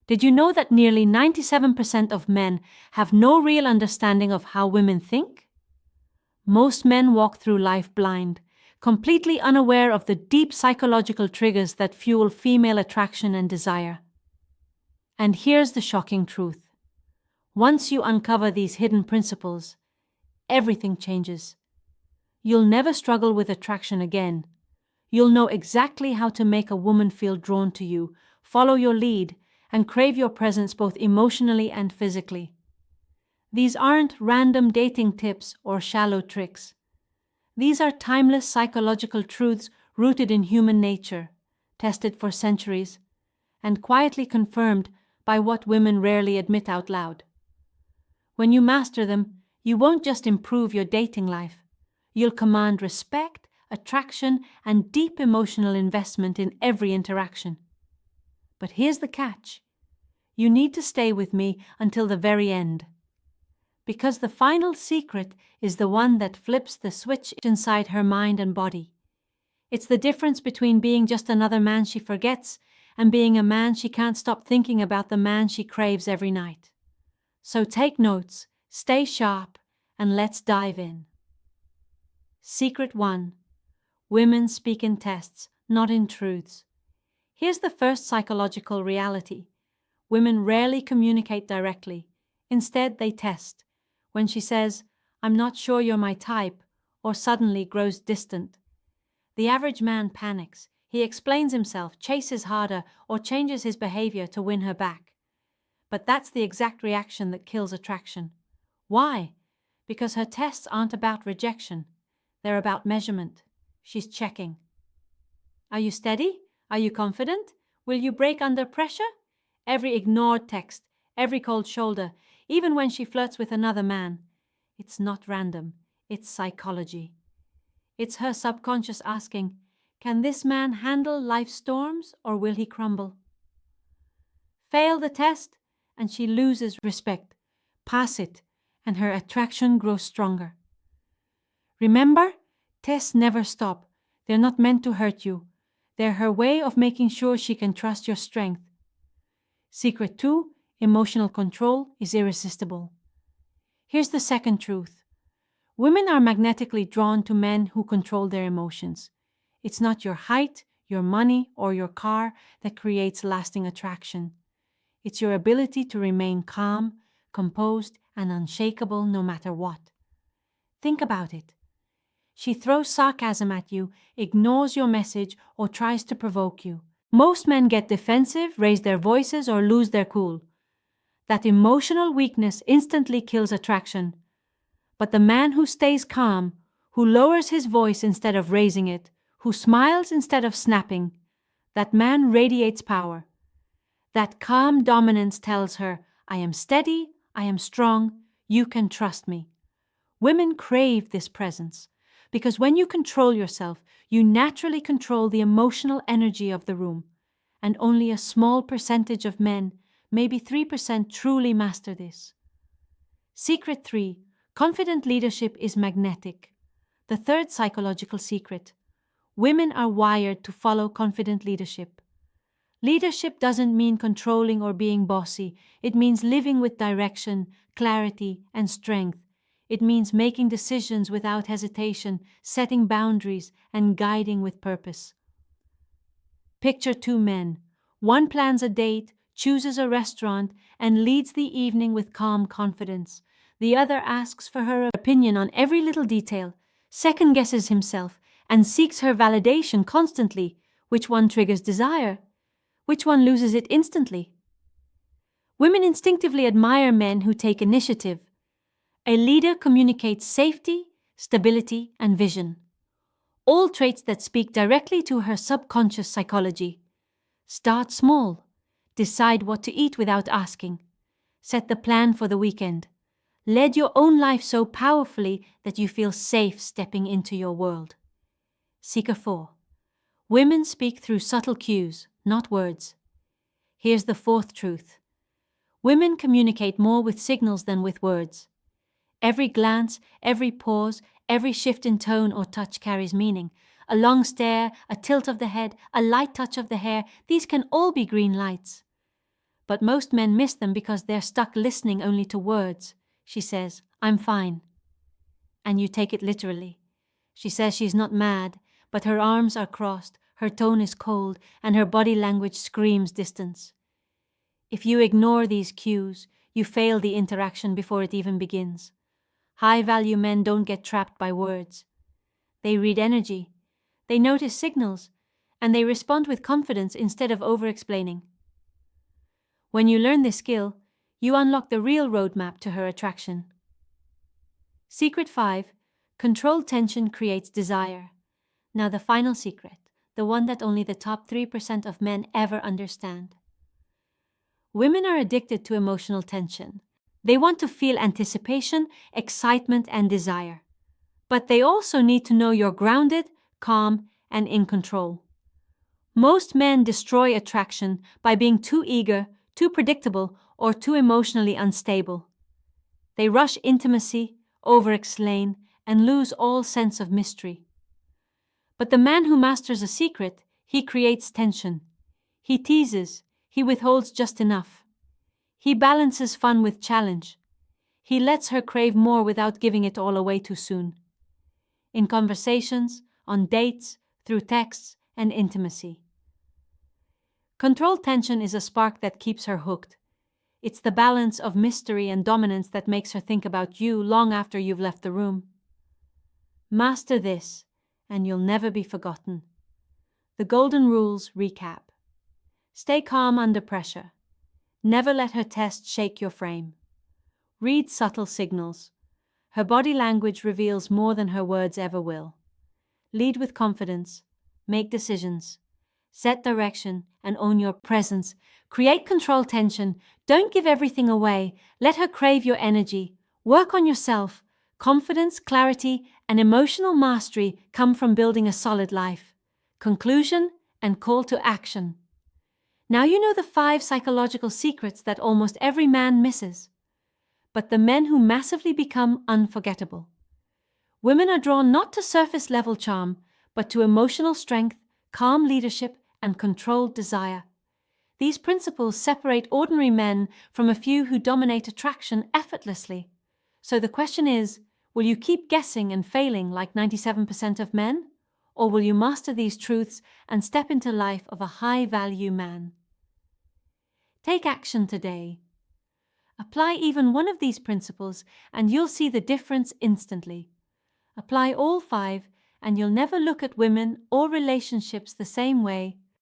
Did you know that nearly 97% of men have no real understanding of how women think? Most men walk through life blind, completely unaware of the deep psychological triggers that fuel female attraction and desire. And here's the shocking truth. Once you uncover these hidden principles, everything changes. You'll never struggle with attraction again. You'll know exactly how to make a woman feel drawn to you, follow your lead, and crave your presence both emotionally and physically. These aren't random dating tips or shallow tricks. These are timeless psychological truths rooted in human nature, tested for centuries, and quietly confirmed by what women rarely admit out loud. When you master them, you won't just improve your dating life. You'll command respect, attraction, and deep emotional investment in every interaction. But here's the catch. You need to stay with me until the very end. Because the final secret is the one that flips the switch inside her mind and body. It's the difference between being just another man she forgets and being a man she can't stop thinking about, the man she craves every night. So take notes, stay sharp, and let's dive in. Secret 1. Women speak in tests, not in truths. Here's the first psychological reality. Women rarely communicate directly. Instead, they test. When she says, "I'm not sure you're my type," or suddenly grows distant, the average man panics. He explains himself, chases harder, or changes his behavior to win her back. But that's the exact reaction that kills attraction. Why? Because her tests aren't about rejection. They're about measurement. She's checking. Are you steady? Are you confident? Will you break under pressure? Every ignored text, every cold shoulder, even when she flirts with another man. It's not random. It's psychology. It's her subconscious asking, can this man handle life's storms or will he crumble? Fail the test and she loses respect. Pass it and her attraction grows stronger. Remember, tests never stop. They're not meant to hurt you. They're her way of making sure she can trust your strength. Secret 2, emotional control is irresistible. Here's the second truth. Women are magnetically drawn to men who control their emotions. It's not your height, your money, or your car that creates lasting attraction. It's your ability to remain calm, composed, and unshakable no matter what. Think about it. She throws sarcasm at you, ignores your message, or tries to provoke you. Most men get defensive, raise their voices, or lose their cool. That emotional weakness instantly kills attraction. But the man who stays calm, who lowers his voice instead of raising it, who smiles instead of snapping, that man radiates power. That calm dominance tells her, I am steady, I am strong, you can trust me. Women crave this presence. Because when you control yourself, you naturally control the emotional energy of the room, and only a small percentage of men, maybe 3%, truly master this. Secret 3. Confident leadership is magnetic. The third psychological secret. Women are wired to follow confident leadership. Leadership doesn't mean controlling or being bossy. It means living with direction, clarity, and strength. It means making decisions without hesitation, setting boundaries, and guiding with purpose. Picture 2 men. One plans a date, chooses a restaurant, and leads the evening with calm confidence. The other asks for her opinion on every little detail, second-guesses himself, and seeks her validation constantly. Which one triggers desire? Which one loses it instantly? Women instinctively admire men who take initiative. A leader communicates safety, stability, and vision. All traits that speak directly to her subconscious psychology. Start small. Decide what to eat without asking. Set the plan for the weekend. Lead your own life so powerfully that you feel safe stepping into your world. Seeker 4. Women speak through subtle cues, not words. Here's the fourth truth. Women communicate more with signals than with words. Every glance, every pause, every shift in tone or touch carries meaning. A long stare, a tilt of the head, a light touch of the hair, these can all be green lights. But most men miss them because they're stuck listening only to words. She says, "I'm fine." And you take it literally. She says she's not mad, but her arms are crossed, her tone is cold, and her body language screams distance. If you ignore these cues, you fail the interaction before it even begins. High-value men don't get trapped by words. They read energy, they notice signals, and they respond with confidence instead of over-explaining. When you learn this skill, you unlock the real roadmap to her attraction. Secret 5. Controlled tension creates desire. Now the final secret, the one that only the top 3% of men ever understand. Women are addicted to emotional tension. They want to feel anticipation, excitement, and desire. But they also need to know you're grounded, calm, and in control. Most men destroy attraction by being too eager, too predictable, or too emotionally unstable. They rush intimacy, over-explain, and lose all sense of mystery. But the man who masters a secret, he creates tension. He teases, he withholds just enough. He balances fun with challenge. He lets her crave more without giving it all away too soon. In conversations, on dates, through texts, and intimacy. Controlled tension is a spark that keeps her hooked. It's the balance of mystery and dominance that makes her think about you long after you've left the room. Master this, and you'll never be forgotten. The Golden Rules recap. Stay calm under pressure. Never let her test shake your frame. Read subtle signals. Her body language reveals more than her words ever will. Lead with confidence. Make decisions. Set direction and own your presence. Create control tension. Don't give everything away. Let her crave your energy. Work on yourself. Confidence, clarity, and emotional mastery come from building a solid life. Conclusion and call to action. Now you know the 5 psychological secrets that almost every man misses. But the men who massively become unforgettable. Women are drawn not to surface-level charm, but to emotional strength, calm leadership, and controlled desire. These principles separate ordinary men from a few who dominate attraction effortlessly. So the question is, will you keep guessing and failing like 97% of men? Or will you master these truths and step into life of a high-value man? Take action today. Apply even one of these principles and you'll see the difference instantly. Apply all 5 and you'll never look at women or relationships the same way